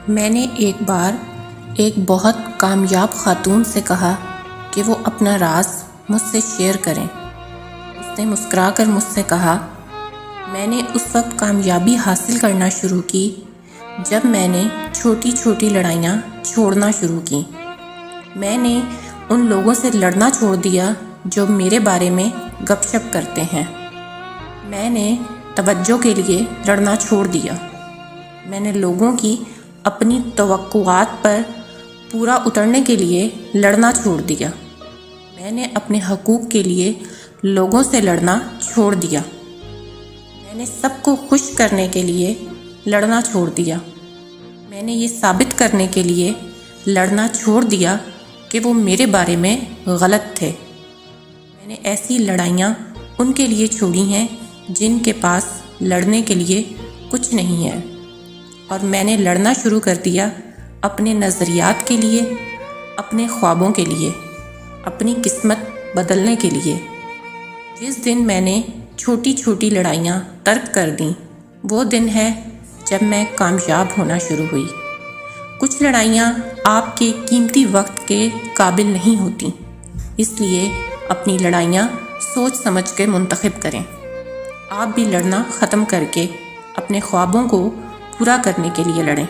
میں نے ایک بار ایک بہت کامیاب خاتون سے کہا کہ وہ اپنا راز مجھ سے شیئر کریں۔ اس نے مسکرا کر مجھ سے کہا، میں نے اس وقت کامیابی حاصل کرنا شروع کی جب میں نے چھوٹی چھوٹی لڑائیاں چھوڑنا شروع کی۔ میں نے ان لوگوں سے لڑنا چھوڑ دیا جو میرے بارے میں گپ شپ کرتے ہیں۔ میں نے توجہ کے لیے لڑنا چھوڑ دیا۔ میں نے لوگوں کی اپنی توقعات پر پورا اترنے کے لیے لڑنا چھوڑ دیا۔ میں نے اپنے حقوق کے لیے لوگوں سے لڑنا چھوڑ دیا۔ میں نے سب کو خوش کرنے کے لیے لڑنا چھوڑ دیا۔ میں نے یہ ثابت کرنے کے لیے لڑنا چھوڑ دیا کہ وہ میرے بارے میں غلط تھے۔ میں نے ایسی لڑائیاں ان کے لیے چھوڑی ہیں جن کے پاس لڑنے کے لیے کچھ نہیں ہے، اور میں نے لڑنا شروع کر دیا اپنے نظریات کے لیے، اپنے خوابوں کے لیے، اپنی قسمت بدلنے کے لیے۔ جس دن میں نے چھوٹی چھوٹی لڑائیاں ترک کر دیں، وہ دن ہے جب میں کامیاب ہونا شروع ہوئی۔ کچھ لڑائیاں آپ کے قیمتی وقت کے قابل نہیں ہوتیں، اس لیے اپنی لڑائیاں سوچ سمجھ کے منتخب کریں۔ آپ بھی لڑنا ختم کر کے اپنے خوابوں کو پورا کرنے کے لیے لڑیں۔